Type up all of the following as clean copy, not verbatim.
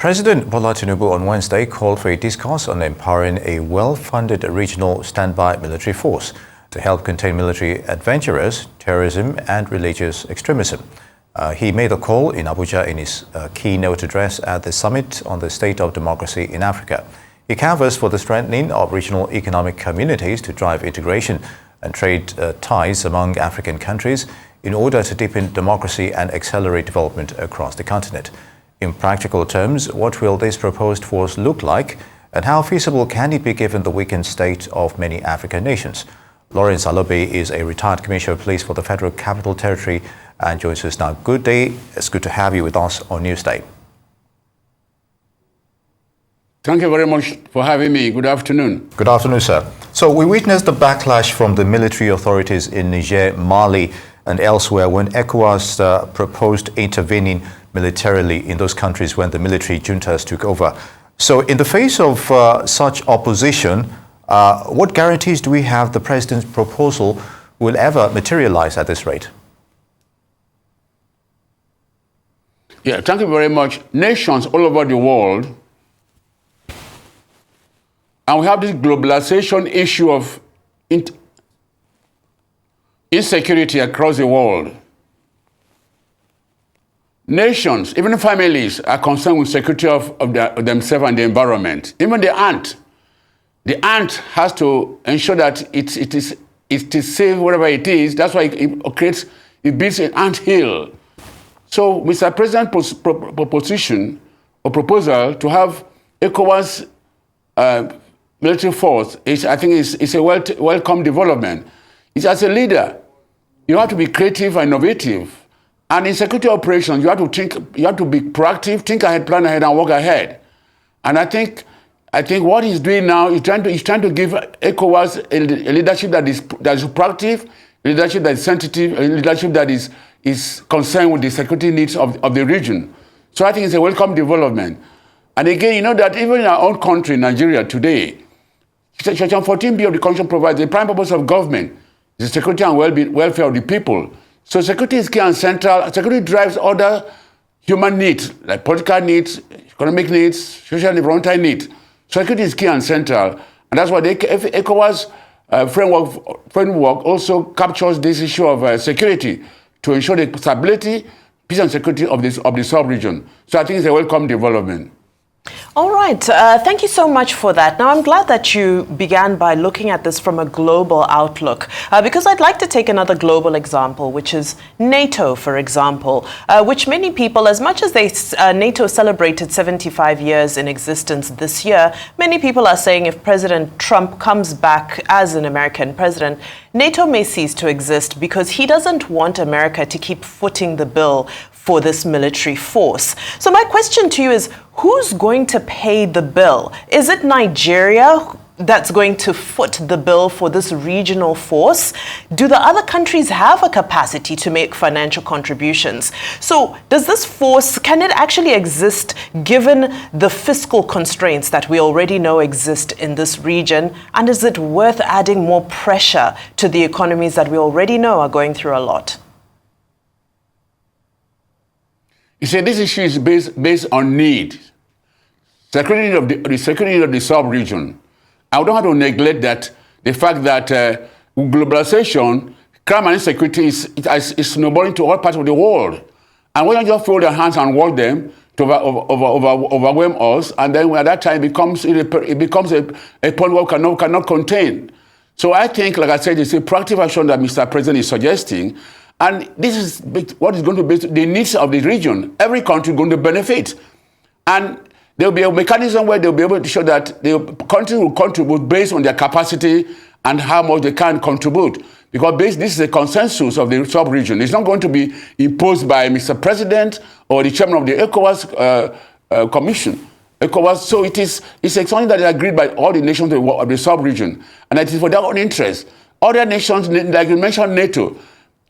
President Bola Tinubu on Wednesday called for a discourse on empowering a well-funded regional standby military force to help contain military adventurers, terrorism and religious extremism. He made a call in Abuja in his keynote address at the summit on the state of democracy in Africa. He canvassed for the strengthening of regional economic communities to drive integration and trade ties among African countries in order to deepen democracy and accelerate development across the continent. In practical terms, what will this proposed force look like, and how feasible can it be given the weakened state of many African nations? Lawrence Alobi is a retired Commissioner of Police for the Federal Capital Territory and joins us now. Good day. It's good to have you with us on Newsday. Thank you very much for having me. Good afternoon. Good afternoon, sir. So we witnessed the backlash from the military authorities in Niger, Mali and elsewhere when ECOWAS proposed intervening militarily in those countries when the military juntas took over. So in the face of such opposition, what guarantees do we have the president's proposal will ever materialize at this rate? Yeah, thank you very much. Nations all over the world, and we have this globalization issue of insecurity across the world. Nations, even families, are concerned with security of themselves and the environment. Even the ant has to ensure that it is safe wherever it is. That's why it builds an ant hill. So, Mr. President's proposal to have ECOWAS military force I think is a welcome development. It's as a leader, you have to be creative and innovative. And in security operations, you have to be proactive, think ahead, plan ahead, and work ahead. And I think what he's doing now is trying to give ECOWAS a leadership that is proactive, a leadership that is sensitive, a leadership that is concerned with the security needs of the region. So I think it's a welcome development. And again, you know that even in our own country, Nigeria, today, Section 14B of the Constitution provides the prime purpose of government is the security and welfare of the people. So security is key and central. Security drives other human needs, like political needs, economic needs, social and environmental needs. Security is key and central. And that's why the ECOWAS framework also captures this issue of security to ensure the stability, peace and security of the sub-region. So I think it's a welcome development. All right. Thank you so much for that. Now, I'm glad that you began by looking at this from a global outlook, because I'd like to take another global example, which is NATO, for example, which many people, as much as NATO celebrated 75 years in existence this year, many people are saying if President Trump comes back as an American president, NATO may cease to exist because he doesn't want America to keep footing the bill for this military force. So my question to you is, who's going to pay the bill? Is it Nigeria that's going to foot the bill for this regional force? Do the other countries have a capacity to make financial contributions? So does this force, can it actually exist given the fiscal constraints that we already know exist in this region? And is it worth adding more pressure to the economies that we already know are going through a lot? You see, this issue is based on need. Security of the sub-region. I don't have to neglect that the fact that globalization, crime and insecurity is snowballing to all parts of the world. And we don't just fold our hands and work them to overwhelm us, and then at that time it becomes a point where we cannot contain. So I think, like I said, it's a proactive action that Mr. President is suggesting. And this is what is going to be the needs of the region. Every country is going to benefit. And there will be a mechanism where they'll be able to show that the country will contribute based on their capacity and how much they can contribute. Because this is a consensus of the sub-region. It's not going to be imposed by Mr. President or the chairman of the ECOWAS Commission. ECOWAS, so it's something that is agreed by all the nations of the sub-region. And it is for their own interest. Other nations, like you mentioned NATO,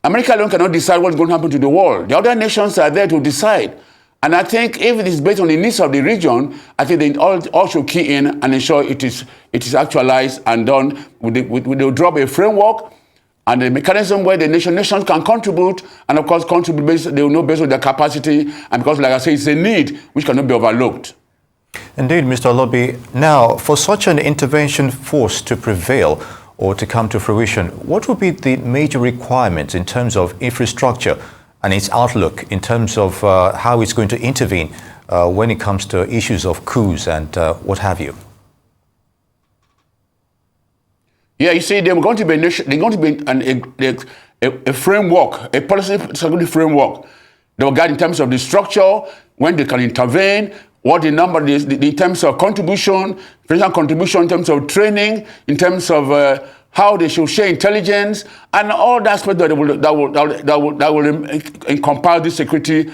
America alone cannot decide what's going to happen to the world. The other nations are there to decide. And I think if it is based on the needs of the region, I think they all should key in and ensure it is actualized and done. They'll drop a framework and a mechanism where the nations can contribute, and of course contribute they will know based on their capacity, and because, like I say, it's a need which cannot be overlooked. Indeed, Mr. Alobi. Now, for such an intervention force to prevail or to come to fruition, what would be the major requirements in terms of infrastructure and its outlook in terms of how it's going to intervene when it comes to issues of coups and what have you? Yeah, you see, they're going to be a framework, a policy security framework. They will guide in terms of the structure, when they can intervene, what the number is, in terms of contribution, financial contribution, in terms of training, in terms of how they should share intelligence, and all the aspects that will encompass the security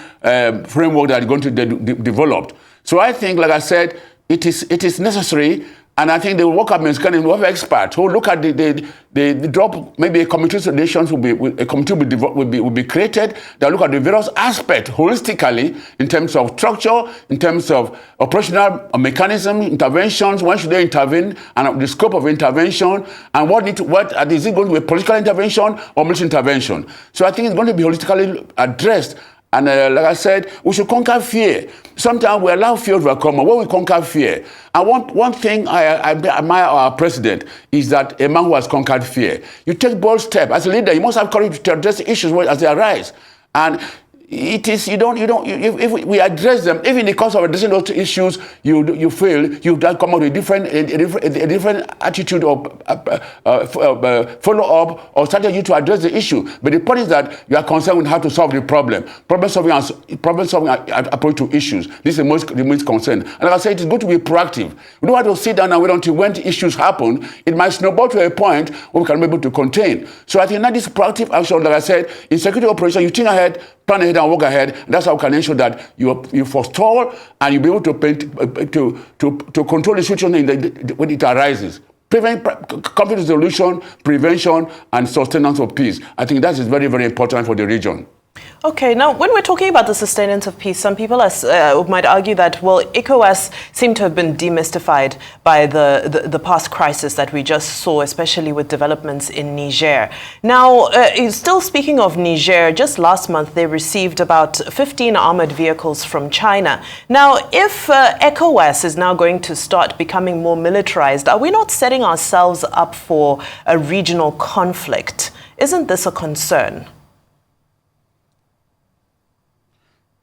framework that is going to be developed. So I think, like I said, it is necessary. And I think the work of of experts who look at the drop, maybe a committee of nations will be created that look at the various aspects holistically in terms of structure, in terms of operational mechanism, interventions, when should they intervene, and the scope of intervention, and is it going to be a political intervention or military intervention? So I think it's going to be holistically addressed. And like I said, we should conquer fear. Sometimes we allow fear to overcome. When we conquer fear, and one thing I admire our president is that a man who has conquered fear. You take bold steps as a leader. You must have courage to address issues as they arise. And it is if we address them, even in the course of addressing those issues, you fail. You then come out with a different attitude of follow up or strategy to address the issue. But the point is that you are concerned with how to solve the problem. Problem solving approach to issues. This is the most concern. And like I said, it is good to be proactive. We don't have to sit down and wait until when issues happen. It might snowball to a point where we can be able to contain. So I think that this proactive action, like I said, in security operation, you think ahead, plan ahead and work ahead. That's how we can ensure that you forestall and you'll be able to control the situation when it arises. Conflict resolution, prevention, and sustenance of peace. I think that is very, very important for the region. Okay, now when we're talking about the sustenance of peace, some people might argue that, well, ECOWAS seem to have been demystified by the past crisis that we just saw, especially with developments in Niger. Now, still speaking of Niger, just last month they received about 15 armored vehicles from China. Now, if ECOWAS is now going to start becoming more militarized, are we not setting ourselves up for a regional conflict? Isn't this a concern?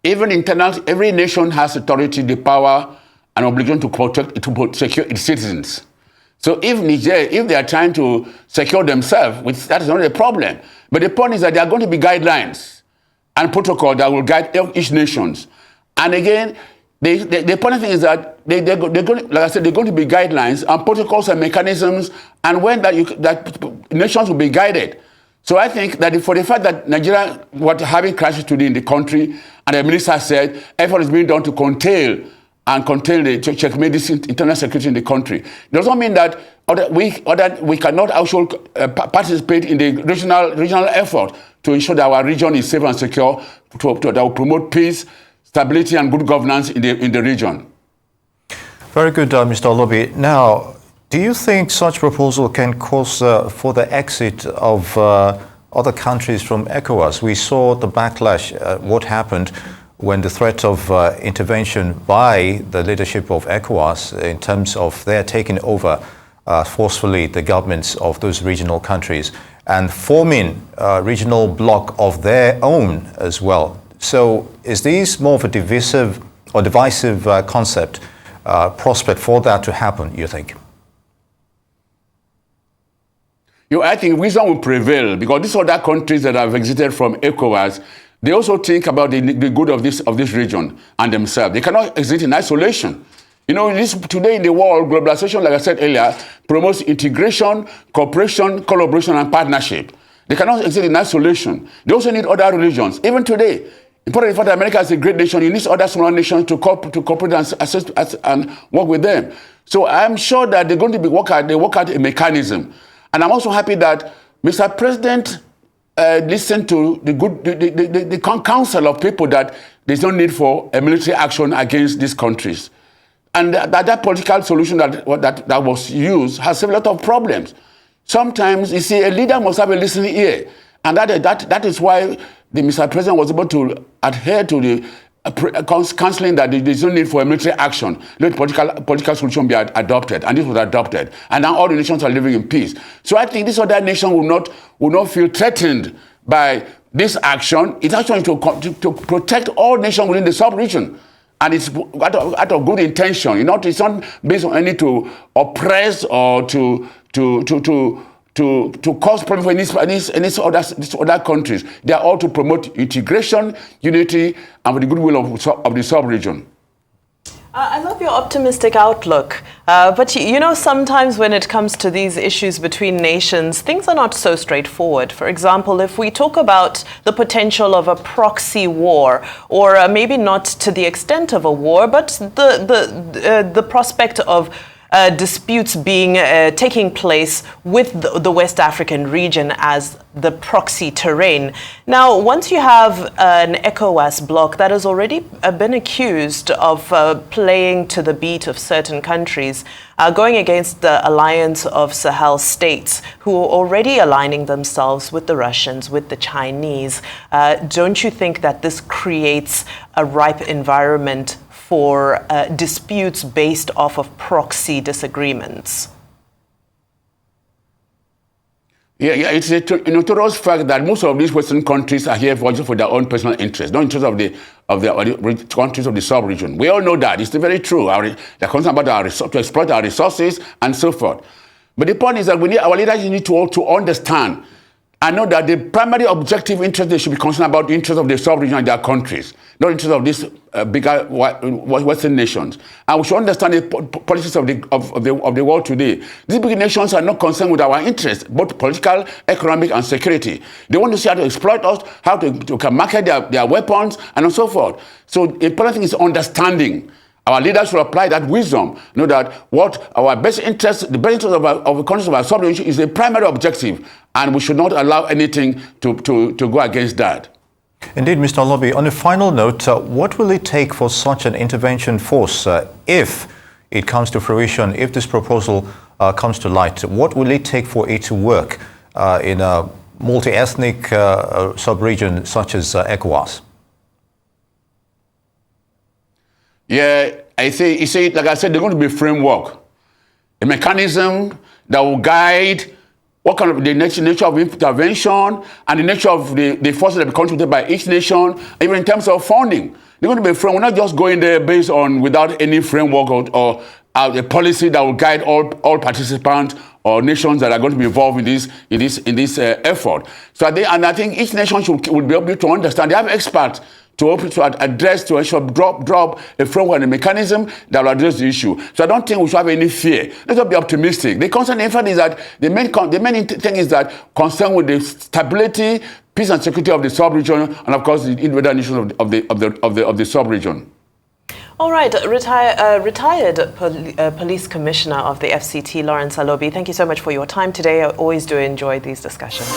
Even every nation has authority, the power, and obligation to secure its citizens. So if Niger, if they are trying to secure themselves, that is not a problem. But the point is that there are going to be guidelines and protocol that will guide each nation. And again, the important thing is that they're going, like I said, they're going to be guidelines and protocols and mechanisms, and when that nations will be guided. So I think that for the fact that Nigeria was having crisis today in the country, and the minister said effort is being done to contain checkmate this internal security in the country, it does not mean that we cannot actually participate in the regional effort to ensure that our region is safe and secure, that will promote peace, stability, and good governance in the region. Very good, Mr. Alobi. Now, do you think such proposal can cause for the exit of other countries from ECOWAS? We saw the backlash, what happened when the threat of intervention by the leadership of ECOWAS in terms of their taking over forcefully the governments of those regional countries and forming a regional bloc of their own as well. So is this more of a divisive concept, prospect for that to happen, you think? I think wisdom will prevail because these other countries that have exited from ECOWAS, they also think about the good of this region and themselves. They cannot exist in isolation. Today in the world, globalization, like I said earlier, promotes integration, cooperation, collaboration, and partnership. They cannot exist in isolation. They also need other regions. Even today, important fact that America is a great nation, you need other smaller nations to cooperate and assist and work with them. So I'm sure that they're going to work out a mechanism. And I'm also happy that Mr. President listened to the council of people that there's no need for a military action against these countries. And that political solution that was used has a lot of problems. Sometimes, you see, a leader must have a listening ear. And that is why the Mr. President was able to adhere to the counseling that there is no need for a military action, let political solution be adopted, and this was adopted, and now all the nations are living in peace. So I think this other nation will not feel threatened by this action. It's actually to protect all nations within the sub-region, and it's out of good intention. It's not based on any to oppress or to cause problems for any other countries. They are all to promote integration, unity, and for the goodwill of the sub-region. I love your optimistic outlook, but sometimes when it comes to these issues between nations, things are not so straightforward. For example, if we talk about the potential of a proxy war, or maybe not to the extent of a war, but the prospect of disputes taking place with the West African region as the proxy terrain. Now, once you have an ECOWAS bloc that has already been accused of playing to the beat of certain countries, going against the alliance of Sahel states who are already aligning themselves with the Russians, with the Chinese, don't you think that this creates a ripe environment for disputes based off of proxy disagreements? Yeah, it's a notorious fact that most of these Western countries are here for their own personal interests, not interest of the countries of the sub-region. We all know that. It's very true. They're concerned about to exploit our resources and so forth. But the point is that our leaders need to understand and know that the primary objective interest they should be concerned about the interest of the sub-region and their countries, not the interest of these bigger Western nations. And we should understand the policies of the world today. These big nations are not concerned with our interests, both political, economic, and security. They want to see how to exploit us, how to market their weapons, and so forth. So the important thing is understanding. Our leaders should apply that wisdom, know that what our best interest, the best interest of the countries of our sub-region is the primary objective, and we should not allow anything to go against that. Indeed, Mr. Alobi, on a final note, what will it take for such an intervention force if it comes to fruition, if this proposal comes to light? What will it take for it to work in a multi-ethnic sub-region such as ECOWAS? Yeah, like I said, there's going to be a framework, a mechanism that will guide what kind of the nature of intervention and the nature of the forces that be contributed by each nation, even in terms of funding. There's going to be a framework. We're not just going there based on without any framework or a policy that will guide all participants or nations that are going to be involved in this effort. So I think each nation would be able to understand. They have experts to address, to actually drop a framework and a mechanism that will address the issue. So I don't think we should have any fear. Let's not be optimistic. The concern, in fact, is that the main thing is that concern with the stability, peace and security of the sub-region, and of course the individual nations of the sub-region. All right, retired police commissioner of the FCT, Lawrence Alobi, thank you so much for your time today. I always do enjoy these discussions.